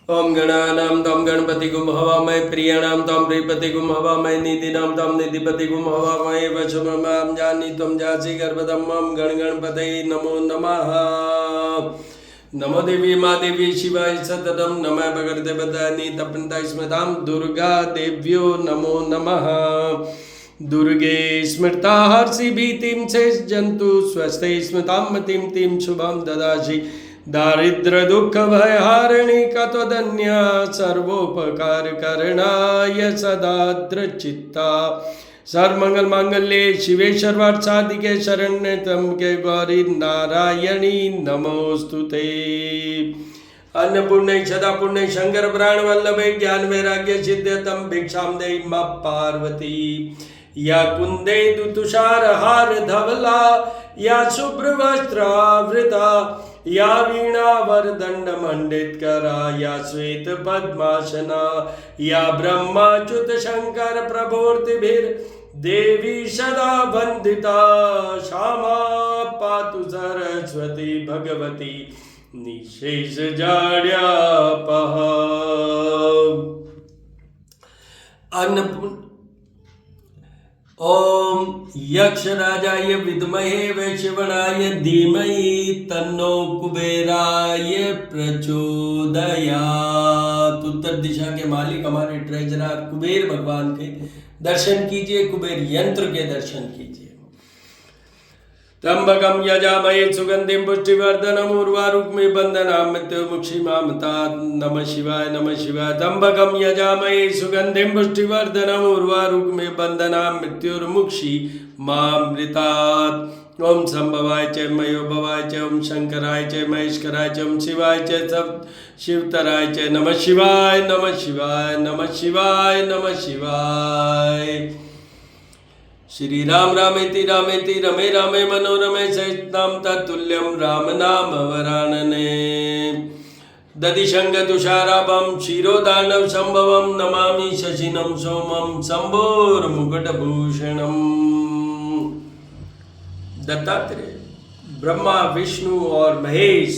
ओम गणानां तं गणपतिगुं हवामहे प्रियाणां तं प्रियपतिगुं हवामहे निधिनां तं निधिपतिगुं हवामहे वशुममां जानी त्वं जासि गर्भधम्मं गणगणपतये नमो नमः। नमो देवी मा देवी शिवाय सततं नमः भगवते पदानि तपन्ता स्मतां दुर्गा देव्यो नमो नमः। दुर्गे स्मृता हर्षि भीतिं शेष जंतु स्वस्थे स्मृतां मतिं तिं शुभं ददासि दारिद्र दुख भयहारिणी कत्वदन्या सर्वोपकार करणाय सदाद्र चित्ता सर्वमंगल मांगल्ये शिवे सर्वार्थ साधिके शरण्ये त्र्यंबके गौरी नारायणी नमोस्तुते। अन्नपूर्णे सदा पुण्य शंकर प्राण वल्लभे ज्ञान वैराग्य सिद्ध्यतम भिक्षां देहि मा पार्वती। या कुंदे तुषार हार धवला या शुभ्र वस्त्रावृता या वीणा वरदंड मंडित करा या श्वेत पद्मासना या ब्रह्माच्युत शंकर प्रभोर्तिभिर देवी सदा वंदिता श्यामा पातु सरस्वती भगवती निशेष जाड्यापः। ओम यक्षराजाय विद्महे वैश्रवणाय धीमहि तन्नो कुबेराय प्रचोदयात्। उत्तर दिशा के मालिक हमारे ट्रेजरर कुबेर भगवान के दर्शन कीजिए, कुबेर यंत्र के दर्शन कीजिए। त्र्यंबकं यजामहे सुगंधिं पुष्टिवर्धनम् उर्वारुकमिव बन्धनान् मृत्युर्मुक्षीमामृतात्। नमः शिवाय नमः शिवाय। त्र्यंबकं यजामहे सुगंधिं पुष्टिवर्धनम् उर्वारुकमिव बन्धनान् मृत्युर्मुक्षीमामृतात्। ओम संभवाय च मयोभवाय च ओम शंकराय च महेश्वराय च ओम शिवाय च सब शिवतराय च नमः शिवाय नमः शिवाय नमः शिवाय नमः शिवाय। श्री राम रामेति रामेति रमे रामे मनोरमे सहितं तत्तुल्यं राम नाम वरानने। दधिशंग तुषाराभं क्षीरोदार्णव संभवं नमामि शशिनं सोमं शंभोर्मुकुटभूषणम्। दत्तात्रेय ब्रह्मा विष्णु और महेश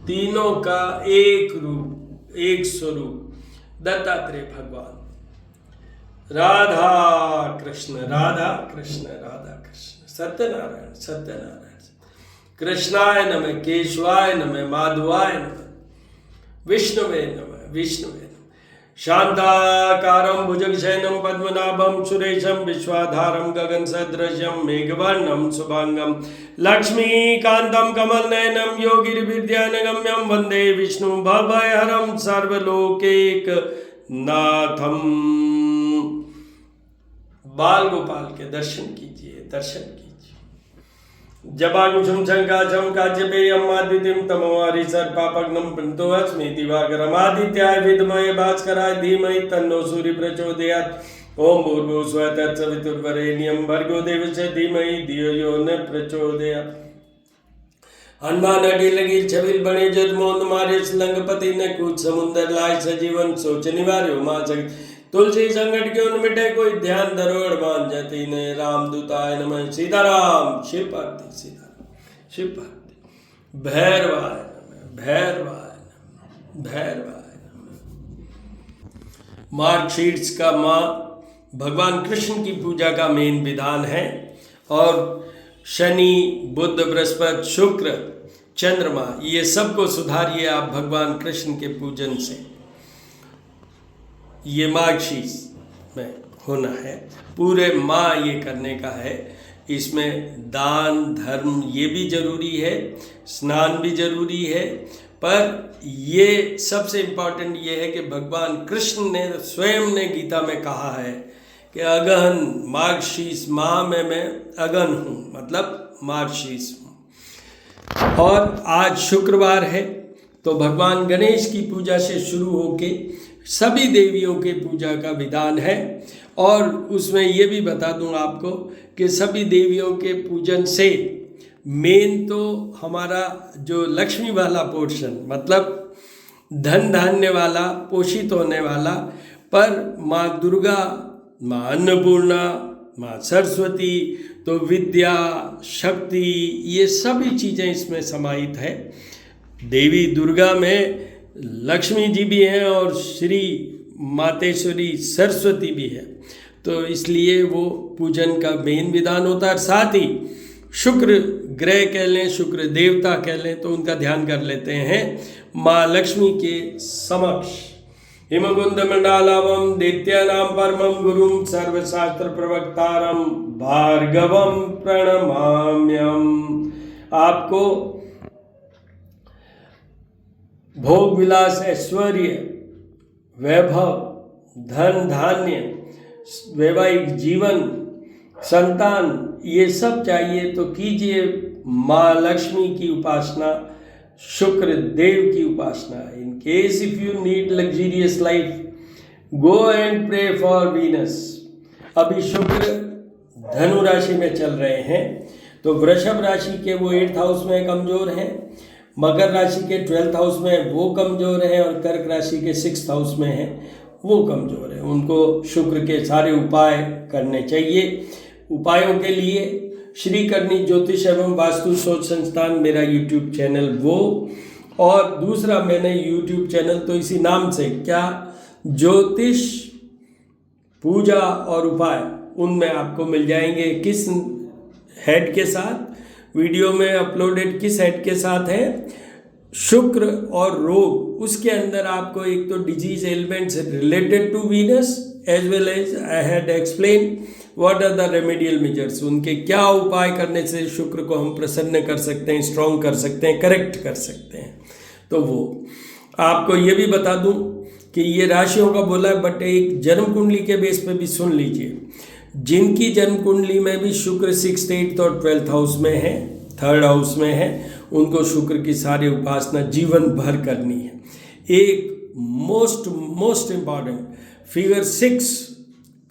तीनों का एक रूप एक स्वरूप दत्तात्रेय भगवान। राधा कृष्ण राधा कृष्ण राधा कृष्ण सत्यनारायण सत्यनारायण। कृष्णाय नमः केशवाय नमः माधवाय नमः विष्णुवे नमः विष्णुवे नमः। शांताकारं भुजगशयनं पद्मनाभं सुरेशं विश्वाधारं गगनसदृशं मेघवर्णं शुभांगं लक्ष्मीकान्तं कमलनयनं योगिर्विद्यानगम्यं वन्दे विष्णुं भवभयहरं सर्वलोकैकनाथम्। बाल गोपाल के दर्शन कीजिए दर्शन कीजिए। जबाकुशुम शंकाशम काज्यपेयम आदित्यम तमोवारी सर्पापग्नम प्रणतोऽस्मि दिवाकरम आदित्याय विद्महे भास्कराय धीमहि तन्नो सूर्य प्रचोदयात्। ओम भूर्भुवः स्वः तत्सवितुर्वरेण्यं भर्गो देवस्य धीमहि धियो यो न प्रचोदयात्। हनुमान अडी लगी छबिल बने जद मोहन मारे लंगपति ने कूच समुंदर लाय सजीवन सोच निवार्यो मां जगत। तुलसी संकट के उन मिटे कोई ध्यान धरोड़ मान जति ने। रामदूताय नमः सीताराम शिव पार्वती सीताराम शिव पार्वती। भैरवाय नमः भैरवाय नमः भैरवाय नमः। मार्गशीर्ष का माँ भगवान कृष्ण की पूजा का मेन विधान है और शनि बुध बृहस्पति शुक्र चंद्रमा ये सबको सुधारिए आप भगवान कृष्ण के पूजन से। ये मार्गशीर्ष में होना है पूरे माह ये करने का है। इसमें दान धर्म ये भी जरूरी है, स्नान भी जरूरी है, पर ये सबसे इम्पोर्टेंट ये है कि भगवान कृष्ण ने स्वयं ने गीता में कहा है कि अगहन मार्गशीर्ष माह में मैं अगन हूँ, मतलब मार्गशीर्ष हूँ। और आज शुक्रवार है तो भगवान गणेश की पूजा से शुरू होके सभी देवियों के पूजा का विधान है। और उसमें ये भी बता दूं आपको कि सभी देवियों के पूजन से मेन तो हमारा जो लक्ष्मी वाला पोर्शन मतलब धन धान्य वाला पोषित होने वाला, पर माँ दुर्गा माँ अन्नपूर्णा माँ सरस्वती तो विद्या शक्ति ये सभी चीज़ें इसमें समाहित है। देवी दुर्गा में लक्ष्मी जी भी हैं और श्री मातेश्वरी सरस्वती भी है, तो इसलिए वो पूजन का मेन विधान होता है। साथ ही शुक्र ग्रह कह लें, शुक्र देवता कह लें, तो उनका ध्यान कर लेते हैं माँ लक्ष्मी के समक्ष। हिमकुंद मंडालावम दैत्यानां परमं गुरुं सर्वशास्त्र प्रवक्तारं भार्गवं प्रणमाम्यहम्। आपको भोग विलास, ऐश्वर्य, वैभव, धन धान्य, वैवाहिक जीवन, संतान, ये सब चाहिए तो कीजिए माँ लक्ष्मी की उपासना, शुक्र देव की उपासना। In case if you need luxurious life, go and pray for Venus. अभी शुक्र धनु राशि में चल रहे हैं, तो वृषभ राशि के वो 8th हाउस में कमजोर हैं, मकर राशि के 12th हाउस में वो कमजोर हैं, और कर्क राशि के 6th हाउस में हैं वो कमजोर है। उनको शुक्र के सारे उपाय करने चाहिए। उपायों के लिए श्री करनी ज्योतिष एवं वास्तु शोध संस्थान मेरा यूट्यूब चैनल वो, और दूसरा मैंने यूट्यूब चैनल तो इसी नाम से, क्या ज्योतिष पूजा और उपाय, उनमें आपको मिल जाएंगे। किस हेड के साथ वीडियो में अपलोडेड, किस हेड के साथ है, शुक्र और रोग, उसके अंदर आपको एक तो disease elements related to Venus as well as I had explain what are the remedial measures, उनके क्या उपाय करने से शुक्र को हम प्रसन्न कर सकते हैं, स्ट्रॉन्ग कर सकते हैं, करेक्ट कर सकते हैं। तो वो आपको ये भी बता दूं कि ये राशियों का बोला है, बट एक जन्म कुंडली के बेस पे भी सुन लीजिए। जिनकी जन्म कुंडली में भी शुक्र 6th, 8th और 12th हाउस में है, 3rd हाउस में है, उनको शुक्र की सारी उपासना जीवन भर करनी है। एक मोस्ट इम्पॉर्टेंट फिगर 6,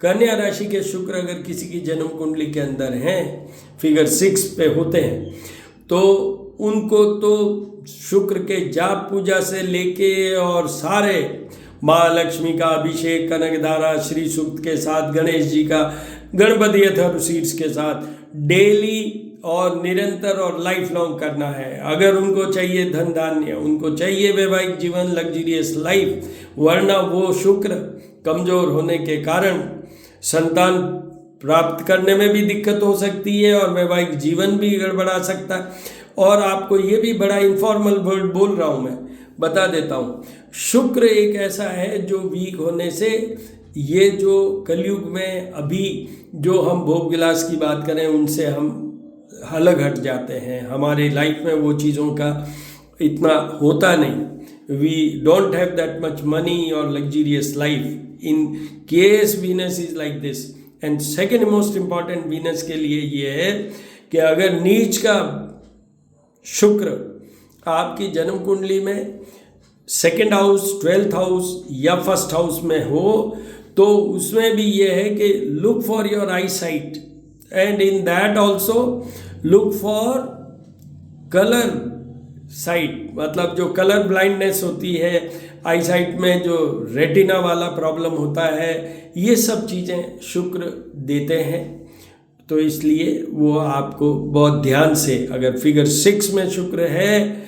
कन्या राशि के शुक्र अगर किसी की जन्म कुंडली के अंदर हैं, फिगर 6 पे होते हैं, तो उनको तो शुक्र के जाप पूजा से लेके और सारे माँ लक्ष्मी का अभिषेक, कनकधारा, श्री सूक्त के साथ, गणेश जी का, गणपति अथर्व शीर्ष के साथ डेली और निरंतर और लाइफ लॉन्ग करना है। अगर उनको चाहिए धन धान्य, उनको चाहिए वैवाहिक जीवन, लग्जरियस लाइफ, वरना वो शुक्र कमजोर होने के कारण संतान प्राप्त करने में भी दिक्कत हो सकती है और वैवाहिक जीवन भी गड़बड़ा सकता है। और आपको ये भी बड़ा इनफॉर्मल वर्ड बोल रहा हूँ, मैं बता देता हूँ, शुक्र एक ऐसा है जो वीक होने से, ये जो कलयुग में अभी जो हम भोग विलास की बात करें उनसे हम अलग हट जाते हैं। हमारे लाइफ में वो चीज़ों का इतना होता नहीं। We don't have that much money और luxurious life in case Venus is like this. And second most important Venus के लिए ये है कि अगर नीच का शुक्र आपकी जन्म कुंडली में 2nd हाउस, 12th हाउस या 1st हाउस में हो, तो उसमें भी ये है कि look for your I site, and in that also look for colour site, मतलब जो कलर ब्लाइंडनेस होती है, आई साइट में जो रेटिना वाला प्रॉब्लम होता है, ये सब चीज़ें शुक्र देते हैं। तो इसलिए वो आपको बहुत ध्यान से, अगर फिगर 6 में शुक्र है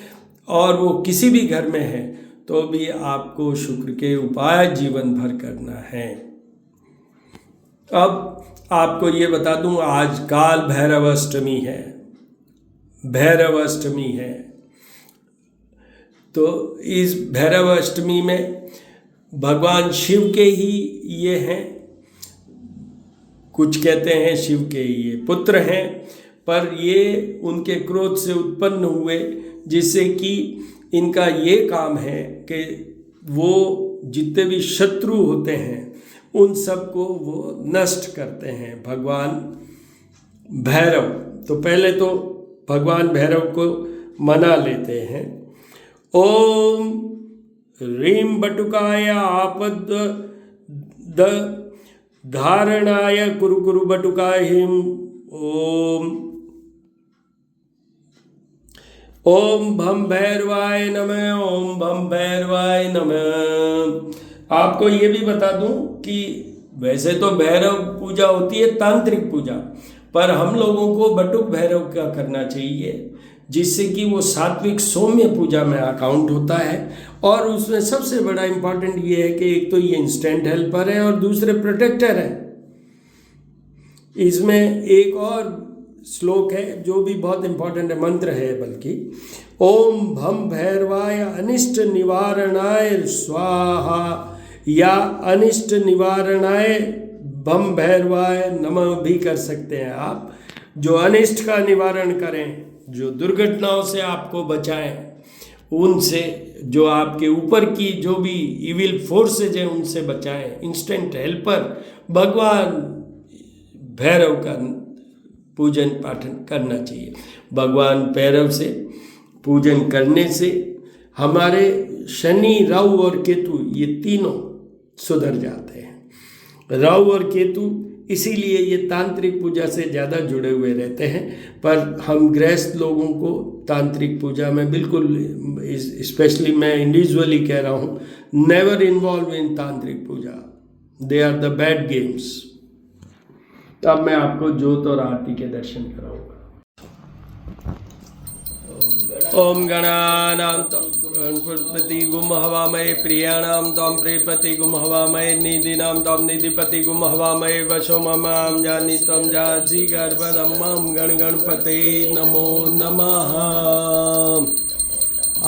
और वो किसी भी घर में है, तो भी आपको शुक्र के उपाय जीवन भर करना है। अब आपको ये बता दूं, आज काल भैरव अष्टमी है, भैरव अष्टमी है। तो इस भैरव अष्टमी में भगवान शिव के ही ये हैं, कुछ कहते हैं शिव के ये पुत्र हैं, पर ये उनके क्रोध से उत्पन्न हुए, जिससे कि इनका ये काम है कि वो जितने भी शत्रु होते हैं उन सबको वो नष्ट करते हैं, भगवान भैरव। तो पहले तो भगवान भैरव को मना लेते हैं। ओम ह्रीं बटुकाय आपद द धारणाय कुरु कुरु बटुकाय हिम। ओम भम भैरवाय नमः, ओम भम भैरवाय नमः। आपको ये भी बता दूं कि वैसे तो भैरव पूजा होती है तांत्रिक पूजा, पर हम लोगों को बटुक भैरव का करना चाहिए, जिससे कि वो सात्विक सौम्य पूजा में अकाउंट होता है और उसमें सबसे बड़ा इम्पॉर्टेंट ये है कि एक तो ये इंस्टेंट हेल्पर है और दूसरे प्रोटेक्टर है। इसमें एक और श्लोक है जो भी बहुत इम्पॉर्टेंट है, मंत्र है बल्कि, ओम भम भैरवाय अनिष्ट निवारणाय स्वाहा या अनिष्ट निवारणाय भम भैरवाय नमः भी कर सकते हैं आप। जो अनिष्ट का निवारण करें, जो दुर्घटनाओं से आपको बचाएं, उनसे जो आपके ऊपर की जो भी इविल फोर्सेज हैं उनसे बचाएं। इंस्टेंट हेल्पर भगवान भैरव का पूजन पाठन करना चाहिए। भगवान भैरव से पूजन करने से हमारे शनि, राहु और केतु ये तीनों सुधर जाते हैं। राहु और केतु इसीलिए ये तांत्रिक पूजा से ज़्यादा जुड़े हुए रहते हैं, पर हम गृहस्थ लोगों को तांत्रिक पूजा में बिल्कुल, स्पेशली मैं इंडिविजुअली कह रहा हूँ, नेवर इन्वॉल्व इन तांत्रिक पूजा, they are the bad games. अब मैं आपको ज्योत और आरती के दर्शन कराऊंगा। ओम गणानां गणपति गुम हवामहे प्रियाणां त्वां प्रियपति गुम हवामहे निधिनां त्वां निधिपति गुम हवामहे वशो ममां जानी त्वं जासि गर्भधम्मं गण गणपते नमो नमः।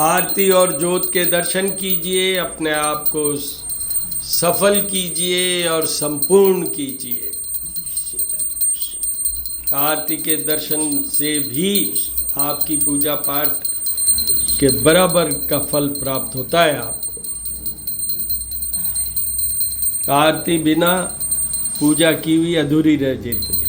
आरती और ज्योत के दर्शन कीजिए, अपने आप को सफल कीजिए और संपूर्ण कीजिए। आरती के दर्शन से भी आपकी पूजा पाठ के बराबर का फल प्राप्त होता है आपको। आरती बिना पूजा की हुई अधूरी रह जाती है।